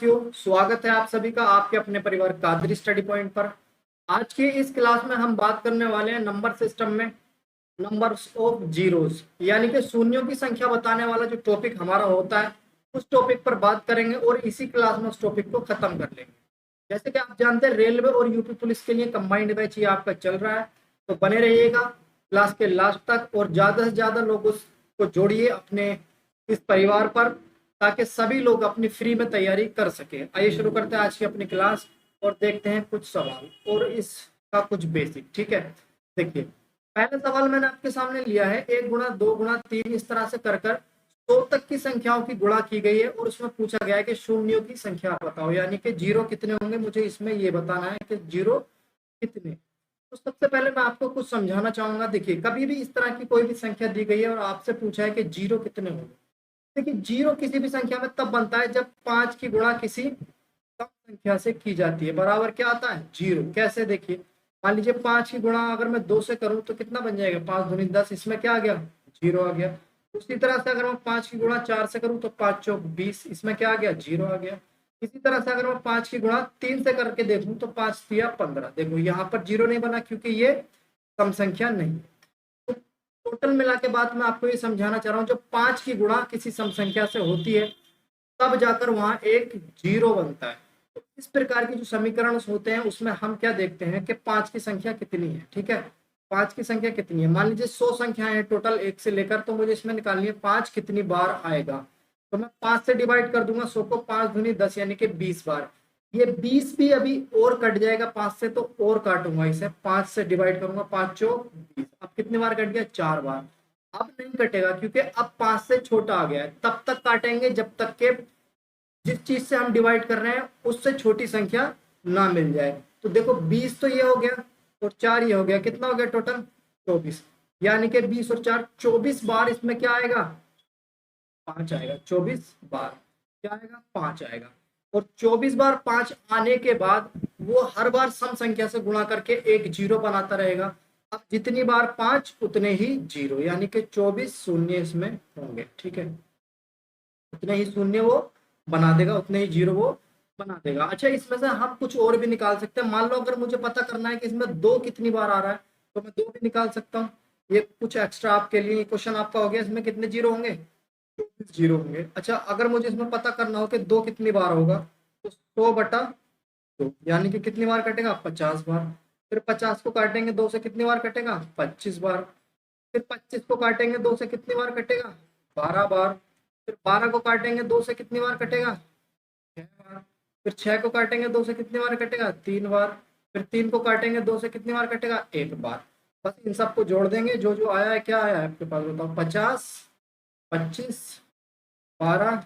साथियों, स्वागत है आप सभी का आपके अपने परिवार कादरी स्टडी पॉइंट पर। आज के इस क्लास में हम बात करने वाले हैं नंबर सिस्टम में नंबर्स ऑफ जीरोस, यानी कि शून्यों की संख्या बताने वाला जो टॉपिक हमारा होता है उस टॉपिक पर बात करेंगे और इसी क्लास में उस टॉपिक को खत्म कर लेंगे। जैसे कि आप जानते हैं, रेलवे और यूपी पुलिस के लिए कंबाइंड बैच ये आपका चल रहा है, तो बने रहिएगा क्लास के लास्ट तक और ज्यादा से ज्यादा लोग उसको जोड़िए अपने इस परिवार पर, ताकि सभी लोग अपनी फ्री में तैयारी कर सके। आइए शुरू करते हैं आज की अपनी क्लास और देखते हैं कुछ सवाल और इसका कुछ बेसिक। ठीक है, देखिए पहला सवाल मैंने आपके सामने लिया है, 1 गुणा 2 गुणा 3 इस तरह से कर 100 तक की संख्याओं की गुणा की गई है और उसमें पूछा गया है कि शून्यों की संख्या बताओ, यानी कि जीरो कितने होंगे। मुझे इसमें ये बताना है कि जीरो कितने। तो सबसे पहले मैं आपको कुछ समझाना चाहूंगा। देखिए, कभी भी इस तरह की कोई भी संख्या दी गई है और आपसे पूछा है कि जीरो कितने होंगे, देखिए जीरो किसी भी संख्या में तब बनता है जब 5 की गुणा किसी कम संख्या से की जाती है, बराबर क्या आता है, जीरो। कैसे, देखिए मान लीजिए 5 की गुणा अगर मैं 2 से करूं तो कितना बन जाएगा, 5 दूनी 10, इसमें क्या आ गया, जीरो आ गया। उसी तरह से अगर मैं 5 की गुणा 4 से करूं तो 5 चौक 20, इसमें क्या आ गया, जीरो आ गया। इसी तरह से अगर मैं 5 की गुणा 3 से करके देखूं तो 5 तिया 15, देखो यहाँ पर जीरो नहीं बना क्योंकि ये कम संख्या नहीं है। तो टोटल मिला के बाद मैं आपको ये समझाना चाह रहा हूँ, जब 5 की गुणा किसी सम संख्या से होती है तब जाकर वहां एक जीरो बनता है। तो इस प्रकार के जो समीकरण होते हैं उसमें हम क्या देखते हैं कि 5 की संख्या कितनी है। ठीक है, 5 की संख्या कितनी है, मान लीजिए 100 संख्याएं हैं टोटल 1 से लेकर, तो मुझे इसमें निकालनी है 5 कितनी बार आएगा। तो मैं 5 से डिवाइड कर दूंगा 100 को, 5 दूनी 10 यानी कि 20 बार। ये 20 भी अभी और कट जाएगा 5 से, तो और काटूंगा इसे, 5 से डिवाइड करूंगा, 5 चौक 20। अब कितनी बार कट गया, 4 बार। अब नहीं कटेगा क्योंकि अब 5 से छोटा आ गया है, तब तक काटेंगे जब तक के जिस चीज से हम डिवाइड कर रहे हैं उससे छोटी संख्या ना मिल जाए। तो देखो 20 तो ये हो गया और 4 ये हो गया, कितना हो गया टोटल, 24। यानी कि 20 और 4 24 बार इसमें क्या आएगा, 5 आएगा। 24 बार क्या आएगा, 5 आएगा। और 24 बार 5 आने के बाद वो हर बार सम संख्या से गुणा करके एक जीरो बनाता रहेगा। अब जितनी बार 5 उतने ही जीरो, यानी कि 24 शून्य इसमें होंगे। ठीक है, उतने ही शून्य वो बना देगा, उतने ही जीरो वो बना देगा। अच्छा, इसमें से हम कुछ और भी निकाल सकते हैं। मान लो अगर मुझे पता करना है कि इसमें 2 कितनी बार आ रहा है तो मैं 2 भी निकाल सकता हूँ। ये कुछ एक्स्ट्रा आपके लिए क्वेश्चन आपका हो गया, इसमें कितने जीरो होंगे, 24 जीरो होंगे। अच्छा, अगर मुझे इसमें पता करना हो कि 2 कितनी बार होगा तो 100/2, यानी कि कितनी बार कटेगा, 50 बार। फिर 50 को काटेंगे 2 से कितनी बार कटेगा, 25 बार। फिर 25 को काटेंगे 2 से कितनी बार कटेगा, 12 बार। फिर 12 को काटेंगे 2 से कितनी बार कटेगा, 6 बार। फिर 6 को काटेंगे 2 से कितनी बार कटेगा, 3 बार। फिर 3 को काटेंगे 2 से कितनी बार कटेगा, 1 बार। बस इन सबको जोड़ देंगे, जो जो आया है, क्या आया है आपके पास बताओ, 50, 25, 12,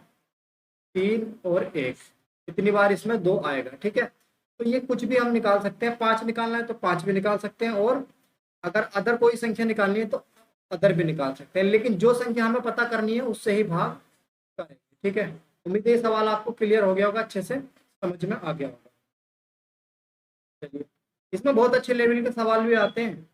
3 और 1, कितनी बार इसमें 2 आएगा। ठीक है, तो ये कुछ भी हम निकाल सकते हैं, 5 निकालना है तो 5 भी निकाल सकते हैं, और अगर अदर कोई संख्या निकालनी है तो अदर भी निकाल सकते हैं, लेकिन जो संख्या हमें पता करनी है उससे ही भाग करेंगे। ठीक है, उम्मीद है ये सवाल आपको क्लियर हो गया होगा, अच्छे से समझ में आ गया होगा। चलिए, इसमें बहुत अच्छे लेवल के सवाल भी आते हैं।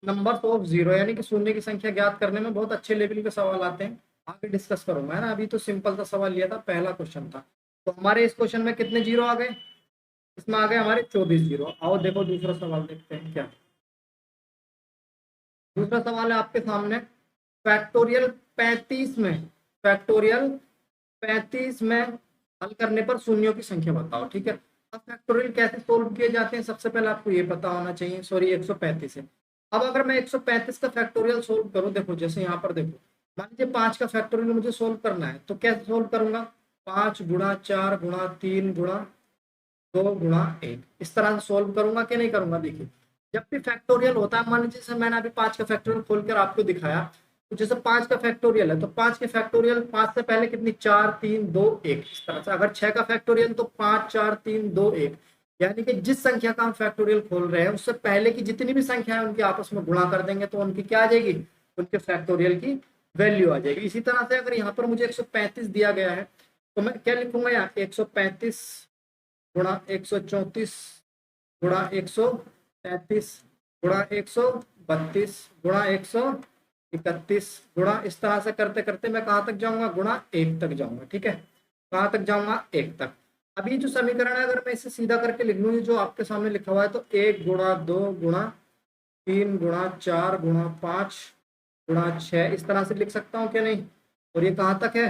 नंबर्स ऑफ जीरो यानी कि शून्य की संख्या ज्ञात करने में बहुत अच्छे लेवल के सवाल आते हैं, आगे डिस्कस करूंगा, है ना। अभी तो सिंपल सा सवाल लिया था, पहला क्वेश्चन था। तो हमारे इस क्वेश्चन में कितने जीरो आ गए, इसमें आ गए हमारे 24 जीरो। आओ देखो दूसरा सवाल देखते हैं क्या। दूसरा सवाल है आपके सामने, फैक्टोरियल 35 में, फैक्टोरियल 35 में हल करने पर शून्यों की संख्या बताओ। ठीक है, अब फैक्टोरियल कैसे सोल्व किए जाते हैं सबसे पहले आपको ये पता होना चाहिए। सॉरी, 135 है। अब अगर मैं 135 का फैक्टोरियल सोल्व करूं, देखो जैसे यहाँ पर देखो, मान लीजिए 5 का फैक्टोरियल मुझे सोल्व करना है, तो कैसे सोल्व करूंगा, 5 गुणा 4 गुणा 3 गुणा 2 गुणा 1, इस तरह से सोल्व करूंगा कि नहीं करूंगा। देखिए, जब भी फैक्टोरियल होता है, मान लीजिए जैसे मैंने अभी 5 का फैक्टोरियल खोलकर आपको दिखाया, तो जैसे 5 का फैक्टोरियल है तो 5 के फैक्टोरियल 5 से पहले कितनी, 4 3 2 1, इस तरह से। अगर 6 का फैक्टोरियल तो 5 4 3 2 1, यानी कि जिस संख्या का हम फैक्टोरियल खोल रहे हैं उससे पहले की जितनी भी संख्या है उनकी आपस में गुणा कर देंगे तो उनकी क्या आ जाएगी, उनके फैक्टोरियल की वैल्यू आ जाएगी। इसी तरह से अगर यहाँ पर मुझे 135 दिया गया है तो मैं क्या लिखूंगा, यहाँ 135 गुणा 134 गुणा 133 गुणा 132 गुणा 131 गुणा, इस तरह से करते करते मैं कहाँ तक जाऊंगा, गुणा 1 तक जाऊंगा। ठीक है, कहाँ तक जाऊंगा, 1 तक। अब ये जो समीकरण है अगर मैं इसे सीधा करके लिख लूँ, जो आपके सामने लिखा हुआ है, तो 1 गुणा 2 गुणा 3 गुणा 4 गुणा 5 गुणा 6 इस तरह से लिख सकता हूँ क्या नहीं। और ये कहाँ तक है,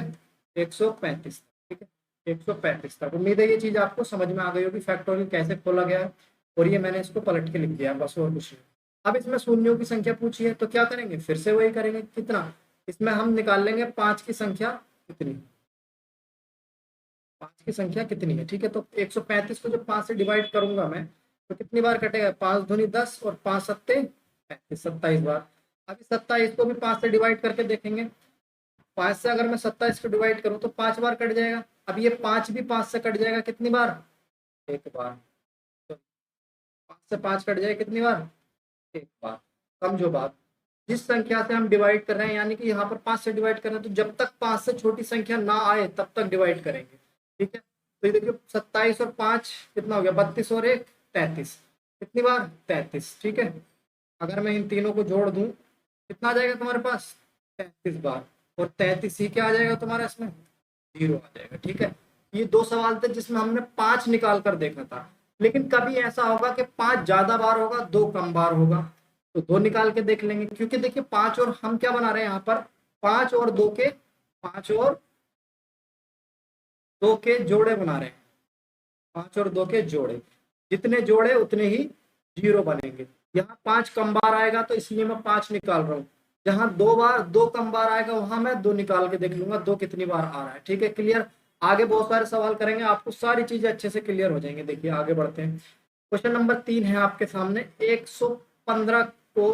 135। ठीक है, 135 तक। उम्मीद है ये चीज आपको समझ में आ गई होगी, फैक्टोरियल कैसे खोला गया है। और ये मैंने इसको पलट के लिख दिया बस, और कुछ नहीं। अब इसमें शून्यों की संख्या पूछी है तो क्या करेंगे, फिर से वही करेंगे। कितना, इसमें हम निकाल लेंगे 5 की संख्या कितनी, 5 की संख्या कितनी है। ठीक है, तो 135 को जब 5 से डिवाइड करूंगा मैं, तो कितनी बार कटेगा, 5 दूनी 10 और 5 सत्ते 35, 27 बार। अभी 27 को भी 5 से डिवाइड करके देखेंगे। 5 से अगर मैं 27 को डिवाइड करूं तो 5 बार कट जाएगा। अब ये 5 भी 5 से कट जाएगा कितनी बार, 1 बार। तो 5 से 5 कट जाएगा कितनी बार, 1 बार। समझो बात, जिस संख्या से हम डिवाइड कर रहे हैं, यानी कि यहाँ पर 5 से डिवाइड कर रहे हैं, तो जब तक 5 से छोटी संख्या ना आए तब तक डिवाइड करेंगे। ठीक है, तो ये देखिए 27 और 5 कितना हो गया, 32 और 1 33। कितनी बार, 33। ठीक है, अगर मैं इन तीनों को जोड़ दूं कितना आ जाएगा तुम्हारे पास, 33 बार। और 33 ही क्या आ जाएगा तुम्हारा इसमें, 0 आ जाएगा। ठीक है, ये 2 सवाल थे जिसमें हमने 5 निकाल कर देखा था। लेकिन कभी ऐसा होगा कि 5 ज्यादा बार होगा, 2 कम बार होगा, तो 2 निकाल के देख लेंगे। क्योंकि देखिए 5 और हम क्या बना रहे हैं यहाँ पर, 5 और 2 के, 5 और 2 के जोड़े बना रहे हैं। 5 और 2 के जोड़े, जितने जोड़े उतने ही 0 बनेंगे। यहाँ 5 कम बार आएगा तो इसलिए मैं 5 निकाल रहा हूँ। जहाँ 2 कम बार आएगा वहां मैं 2 निकाल के देख लूंगा 2 कितनी बार आ रहा है। ठीक है, क्लियर। आगे बहुत सारे सवाल करेंगे, आपको सारी चीजें अच्छे से क्लियर हो जाएंगे। देखिए आगे बढ़ते हैं। क्वेश्चन नंबर 3 है आपके सामने। 115 को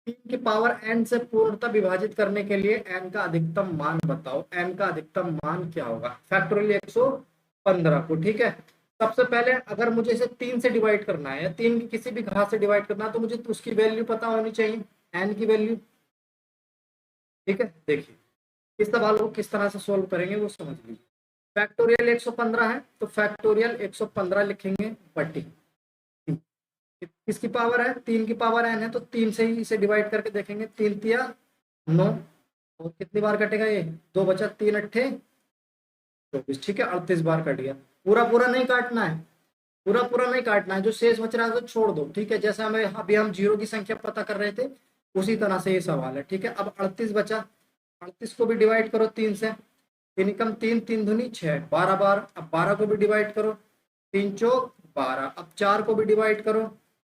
3 की पावर n से पूर्णतः विभाजित करने के लिए n का अधिकतम मान बताओ। n का अधिकतम मान क्या होगा, फैक्टोरियल 115 को। ठीक है, सबसे पहले अगर मुझे इसे 3 से डिवाइड करना है या 3 की किसी भी घात से डिवाइड करना है, तो मुझे उसकी वैल्यू पता होनी चाहिए, n की वैल्यू। ठीक है, देखिए इस सवाल को किस तरह से सोल्व करेंगे वो समझ लीजिए। फैक्टोरियल 115 है तो फैक्टोरियल 115 लिखेंगे बटी, किसकी पावर है, 3 की पावर n है, तो 3 से ही इसे डिवाइड करके देखेंगे। 3 तिया 9, और कितनी बार कटेगा ये, 2 बचा 3 अट्ठे 24। ठीक है, 38 बार कट गया। पूरा पूरा नहीं काटना है, पूरा पूरा नहीं काटना है, जो शेष बच रहा है तो छोड़ दो। ठीक है, जैसे हमें अभी हम 0 की संख्या पता कर रहे थे उसी तरह से ये सवाल है। ठीक है, अब 38 बचा, 38 को भी डिवाइड करो 3 से, 3 कम 3, 3 दूनी 6, 12 बार। अब 12 को भी डिवाइड करो, 3 चौक 12। अब 4 को भी डिवाइड करो,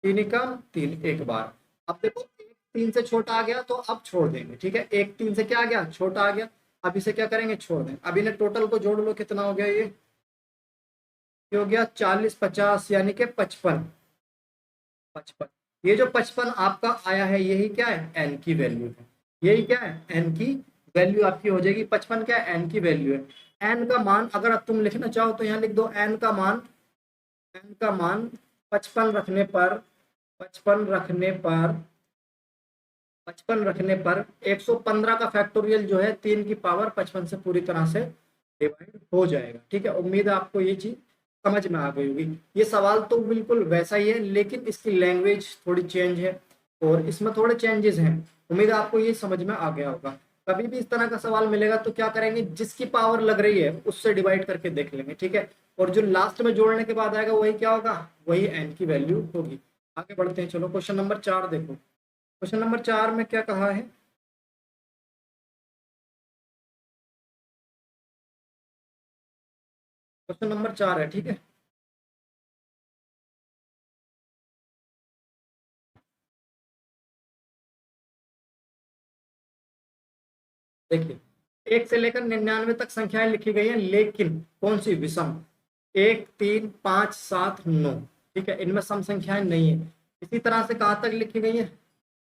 3 कम 3, 1 बार। अब देखो 1 3 से छोटा आ गया तो अब छोड़ देंगे। ठीक है, 1 3 से क्या आ गया, छोटा आ गया। अब इसे क्या करेंगे, छोड़ दें। अब इन्हें टोटल को जोड़ लो, कितना हो गया ये हो गया 40 50, यानी कि 55। 55, ये जो 55 आपका आया है यही क्या है, एन की वैल्यू है। यही क्या है, एन की वैल्यू आपकी हो जाएगी। 55 क्या है, एन की वैल्यू है। एन का मान अगर अब तुम लिखना चाहो तो यहाँ लिख दो, एन का मान, एन का मान 55 रखने पर, 55 रखने पर, 55 रखने पर 115 का फैक्टोरियल जो है 3 की पावर 55 से पूरी तरह से डिवाइड हो जाएगा। ठीक है, उम्मीद है आपको ये चीज समझ में आ गई होगी। ये सवाल तो बिल्कुल वैसा ही है, लेकिन इसकी लैंग्वेज थोड़ी चेंज है और इसमें थोड़े चेंजेस हैं। उम्मीद है आपको ये समझ में आ गया होगा। कभी भी इस तरह का सवाल मिलेगा तो क्या करेंगे, जिसकी पावर लग रही है उससे डिवाइड करके देख लेंगे। ठीक है, और जो लास्ट में जोड़ने के बाद आएगा वही क्या होगा, वही एन की वैल्यू होगी। आगे बढ़ते हैं, चलो क्वेश्चन नंबर 4 देखो। क्वेश्चन नंबर 4 में क्या कहा है, क्वेश्चन नंबर 4 है। ठीक है, देखिए 1 से लेकर 99 तक संख्याएं लिखी गई हैं, लेकिन कौन सी, विषम। 1 3 5 7 9। ठीक है, इनमें सम संख्याएं नहीं है। इसी तरह से कहाँ तक लिखी गई है,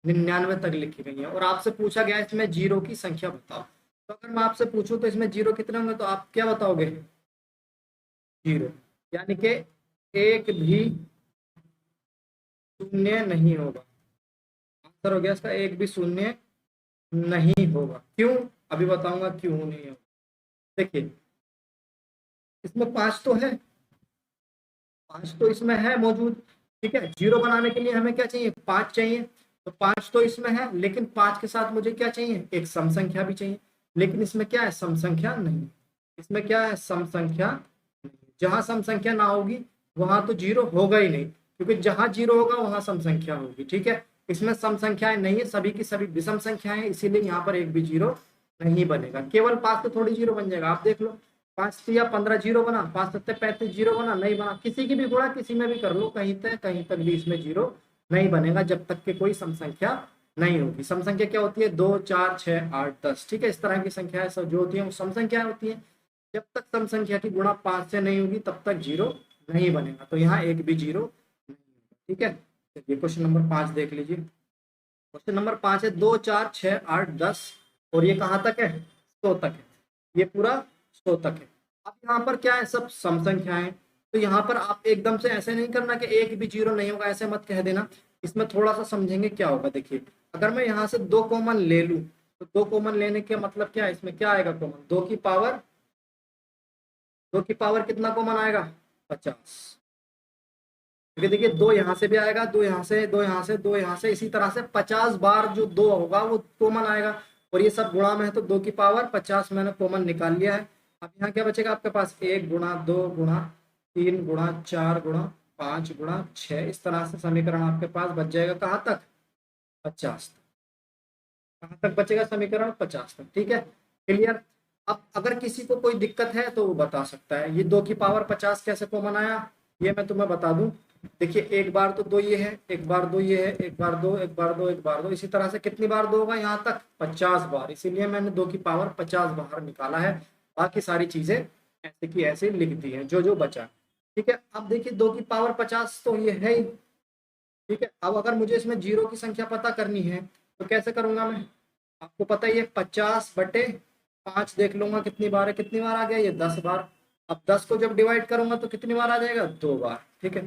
99 तक लिखी गई है। और आपसे पूछा गया इसमें 0 की संख्या बताओ। तो अगर मैं आपसे पूछूं तो इसमें 0 कितने होंगे, तो आप क्या बताओगे, 0, यानी कि एक भी शून्य नहीं होगा। आंसर हो गया इसका, एक भी शून्य नहीं होगा। क्यों, अभी बताऊंगा क्यों नहीं होगा। देखिए इसमें 5 तो है, 5 तो इसमें है मौजूद। ठीक है, 0 बनाने के लिए हमें क्या चाहिए, 5 चाहिए। तो 5 तो इसमें है, लेकिन 5 के साथ मुझे क्या चाहिए, एक सम संख्या भी चाहिए। लेकिन इसमें क्या है, सम संख्या नहीं। इसमें क्या है, सम संख्या। जहां सम संख्या ना होगी वहां तो जीरो होगा ही नहीं, क्योंकि जहां जीरो होगा वहां सम संख्या होगी। ठीक है, इसमें सम संख्याएं नहीं है, सभी की सभी विषम संख्याएं हैं, इसीलिए यहाँ पर एक भी जीरो नहीं बनेगा। केवल 5 तो थोड़ी जीरो बन जाएगा, आप देख लो। 5 या 15 जीरो बना, 5 सत्ते 35 जीरो बना, नहीं बना। किसी की भी गुणा किसी में भी कर लो, कहीं तक भी इसमें जीरो नहीं बनेगा, जब तक कि कोई सम संख्या नहीं होगी। सम संख्या क्या होती है, 2 4 6 8 10। ठीक है, इस तरह की संख्याएं सब जो होती है वो सम संख्या होती है। जब तक सम संख्या की गुणा 5 से नहीं होगी तब तक जीरो नहीं बनेगा, तो यहाँ एक भी जीरो नहीं होगा। ठीक है, चलिए क्वेश्चन नंबर 5 देख लीजिए। क्वेश्चन नंबर 5 है 2 4 6 8 10, और ये कहाँ तक है, 100 तक है। ये पूरा 100 तक है। अब यहाँ पर क्या है, सब सम संख्याएं। तो यहाँ पर आप एकदम से ऐसे नहीं करना कि एक भी जीरो नहीं होगा, ऐसे मत कह देना। इसमें थोड़ा सा समझेंगे क्या होगा। देखिए, अगर मैं यहाँ से 2 कॉमन ले लूँ, तो 2 कॉमन लेने के मतलब क्या है, इसमें क्या आएगा कॉमन, 2 की पावर कितना कॉमन आएगा, 50। क्योंकि देखिए 2 यहाँ से भी आएगा, 2 यहाँ से, 2 यहाँ से, 2 यहाँ से, इसी तरह से 50 बार जो 2 होगा वो कॉमन आएगा। और ये सब गुणा में है, तो 2 की पावर 50 मैंने कॉमन निकाल लिया है। अब यहाँ क्या बचेगा आपके पास, 1 गुणा 2 गुणा 3 गुणा 4 गुणा 5 गुणा 6, इस तरह से समीकरण आपके पास बच जाएगा। कहाँ तक, 50 तक। कहाँ तक बचेगा समीकरण, 50 तक। ठीक है, क्लियर। अब अगर किसी को कोई दिक्कत है तो वो बता सकता है, ये 2 की पावर 50 कैसे कॉमन आया, ये मैं तुम्हें बता दूं। देखिए, एक बार तो 2 ये है, एक बार 2 ये है, एक बार 2, एक बार 2, एक बार 2, इसी तरह से कितनी बार 2 होगा यहाँ तक, 50 बार। इसीलिए मैंने 2 की पावर 50 बाहर निकाला है। बाकी सारी चीजें ऐसे की ऐसे लिख दी है, जो जो बचा। ठीक है, अब देखिए 2 की पावर 50 तो ये है ही। ठीक है, अब अगर मुझे इसमें जीरो की संख्या पता करनी है तो कैसे करूंगा मैं, आपको पता ही है, 50/5 देख लूंगा कितनी बार है, कितनी बार आ गया ये, 10 बार। अब 10 को जब डिवाइड करूंगा तो कितनी बार आ जाएगा, 2 बार। ठीक है,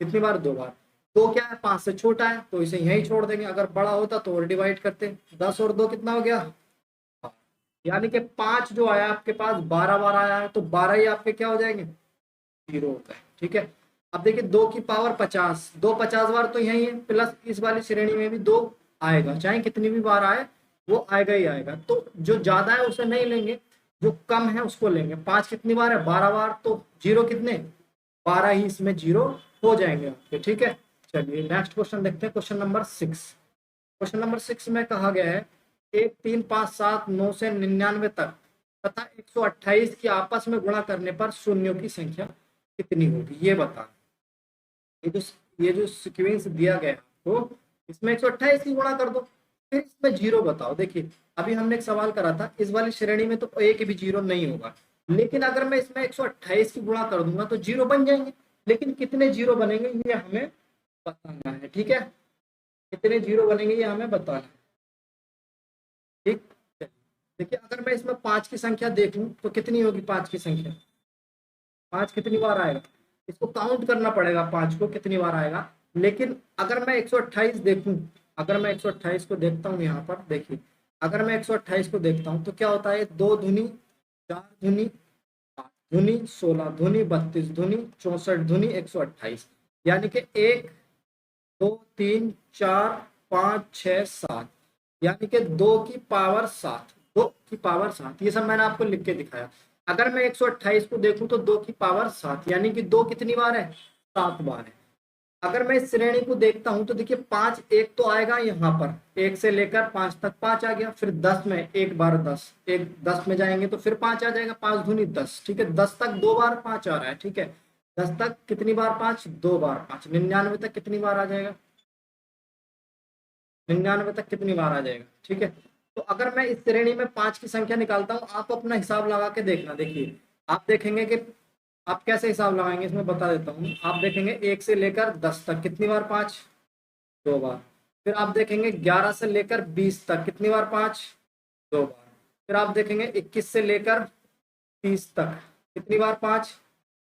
कितनी बार, 2 बार। 2 क्या है, 5 से छोटा है, तो इसे यहीं छोड़ देंगे। अगर बड़ा होता तो और डिवाइड करते, 10 और 2 कितना हो गया, यानी कि 5 जो आया आपके पास 12 बार आया है, तो 12 ही आपके क्या हो जाएंगे, जीरो होता है। ठीक है, अब देखिए 2 की पावर 50, 2 50 बार तो यही है, प्लस इस वाली श्रेणी में भी 2 आएगा, चाहे कितनी भी बार आए वो आएगा ही आएगा। तो जो ज्यादा है उसे नहीं लेंगे, जो कम है उसको लेंगे। 5 कितनी बार है, 12 बार, तो जीरो कितने, 12 ही इसमें जीरो हो जाएंगे आपके। ठीक है, चलिए नेक्स्ट क्वेश्चन देखते हैं, क्वेश्चन नंबर 6। क्वेश्चन नंबर 6 में कहा गया है 1 3 5 7 9 से 99 तक तथा 128 की आपस में गुणा करने पर शून्यों की संख्या कितनी होगी, ये बता। ये जो सीक्वेंस दिया गया है आपको, इसमें 128 की गुणा कर दो, फिर इसमें जीरो बताओ। देखिए, अभी हमने एक सवाल करा था, इस वाली श्रेणी में तो एक भी जीरो नहीं होगा, लेकिन अगर मैं इसमें 128 की गुणा कर दूंगा तो जीरो बन जाएंगे। लेकिन कितने जीरो बनेंगे ये हमें बताना है। ठीक है, कितने जीरो बनेंगे ये हमें बताना है। ठीक, देखिए अगर मैं इसमें 5 की संख्या देख लूं तो कितनी होगी 5 की संख्या, 5 कितनी बार आएगा, इसको काउंट करना पड़ेगा 5 को कितनी बार आएगा। लेकिन अगर मैं 128 देखूं, अगर मैं 128 को देखता हूं यहाँ पर, देखिए अगर मैं 128 को देखता हूं तो क्या होता है, 2 दूनी 4 दूनी 8 दूनी 16 दूनी 32 दूनी 64 दूनी 128, यानी कि 1 2 3 4 5 6 7, यानी कि 2 की पावर 7, 2 की पावर 7, ये सब मैंने आपको लिख के दिखाया। अगर मैं 128 को देखूं तो 2 की पावर 7, यानी कि 2 कितनी बार है, 7 बार है। अगर मैं इस श्रेणी को देखता हूं तो देखिए 5 एक तो आएगा यहाँ पर, 1 से लेकर 5 तक 5 आ गया, फिर 10 में एक बार 10, एक 10 में जाएंगे तो फिर 5 आ जाएगा, 5 दूनी 10। ठीक है, 10 तक 2 बार 5 आ रहा है। ठीक है, 10 तक कितनी बार 5, 2 बार 5, 99 तक कितनी बार आ जाएगा, 99 तक कितनी बार आ जाएगा। ठीक है, तो अगर मैं इस श्रेणी में 5 की संख्या निकालता हूँ, आप अपना हिसाब लगा के देखना। देखिए आप देखेंगे कि आप कैसे हिसाब लगाएंगे, इसमें बता देता हूँ। आप देखेंगे 1 से लेकर 10 तक कितनी बार 5, 2 बार। फिर आप देखेंगे 11 से लेकर 20 तक कितनी बार 5, 2 बार। फिर आप देखेंगे 21 से लेकर 30 तक कितनी बार 5,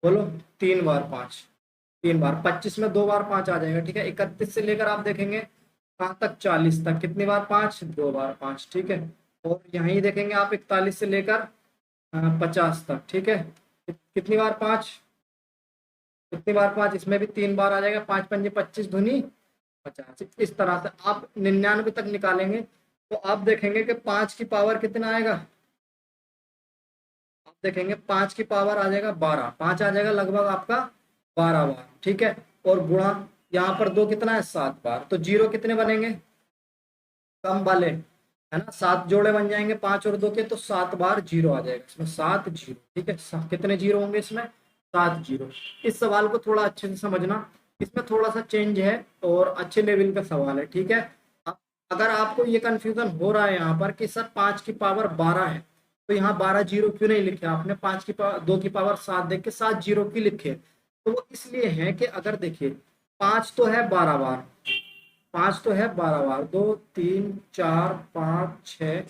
बोलो, 3 बार 5, 3 बार। 25 में 2 बार 5 आ जाएगा। ठीक है, 31 से लेकर आप देखेंगे कहाँ तक, 40 तक कितनी बार 5, 2 बार 5। ठीक है, और यहीं देखेंगे आप 41 से लेकर 50 तक। ठीक है, कितनी बार 5, कितनी बार 5, इसमें भी 3 बार आ जाएगा, 5 पंजे 25 धुनी 50। इस तरह से आप 99 तक निकालेंगे तो आप देखेंगे कि 5 की पावर कितना आएगा, आप देखेंगे 5 की पावर आ जाएगा 12, 5 आ जाएगा लगभग आपका 12 बार, ठीक है। और गुणा यहाँ पर 2 कितना है 7 बार, तो जीरो कितने बनेंगे कम वाले, है ना, 7 जोड़े बन जाएंगे 5 और 2 के, तो 7 बार जीरो आ जाएगा इसमें, 7 जीरो, ठीक है। कितने जीरो होंगे इसमें 7 जीरो। इस सवाल को थोड़ा अच्छे से समझना, इसमें थोड़ा सा चेंज है और अच्छे लेवल का सवाल है, ठीक है। अगर आपको ये कंफ्यूजन हो रहा है यहाँ पर कि सर 5 की पावर 12 है, तो यहाँ 12 जीरो क्यों नहीं लिखे आपने, 5 की पावर 2 की पावर 7 देख के 7 जीरो क्यों लिखे, तो वो इसलिए है कि अगर देखिए 5 तो है 12 बार, 5 तो है 12 बार, 2 3 4 5 6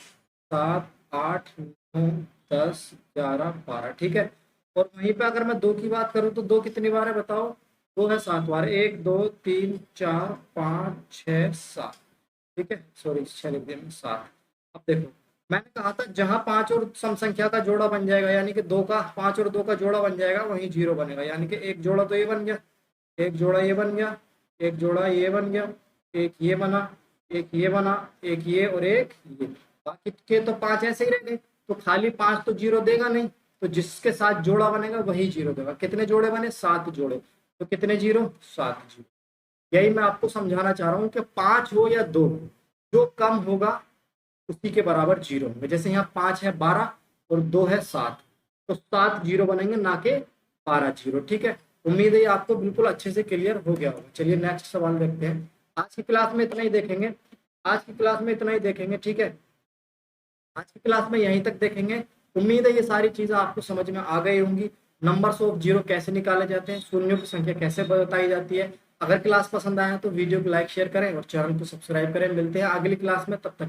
7 8 9 10 11 12, ठीक है। और वहीं पे अगर मैं 2 की बात करूं तो 2 कितनी बार है बताओ, 2 है 7 बार, 1 2 3 4 5 6 7, ठीक है, सॉरी 6 लिख दिया मैंने 7। अब देखो मैंने कहा था जहां 5 और सम संख्या का जोड़ा बन जाएगा, यानी कि 2 का 5 और 2 का जोड़ा बन जाएगा, वहीं जीरो बनेगा, यानी कि एक जोड़ा तो ये बन गया, एक जोड़ा ये बन गया, एक जोड़ा ये बन गया, एक ये बना, एक ये बना, एक ये और एक ये, बाकी के तो 5 ऐसे ही रह गए, तो खाली 5 तो जीरो देगा नहीं, तो जिसके साथ जोड़ा बनेगा वही जीरो देगा। कितने जोड़े बने 7 जोड़े, तो कितने जीरो 7 जीरो। यही मैं आपको समझाना चाह रहा हूँ कि 5 हो या 2, जो कम होगा उसी के बराबर जीरो होंगे। जैसे यहाँ 5 है 12 और 2 है 7, तो 7 जीरो बनेंगे ना कि 12 जीरो, ठीक है। उम्मीद है ये आपको बिल्कुल अच्छे से क्लियर हो गया होगा। चलिए नेक्स्ट सवाल देखते हैं। आज की क्लास में इतना ही देखेंगे, आज की क्लास में इतना ही देखेंगे, ठीक है। आज की क्लास में यहीं तक देखेंगे। उम्मीद है ये सारी चीजें आपको समझ में आ गई होंगी। नंबर्स ऑफ जीरो कैसे निकाले जाते हैं, शून्यों की संख्या कैसे बताई जाती है। अगर क्लास पसंद आया तो वीडियो को लाइक शेयर करें और चैनल को सब्सक्राइब करें। मिलते हैं अगली क्लास में, तब तक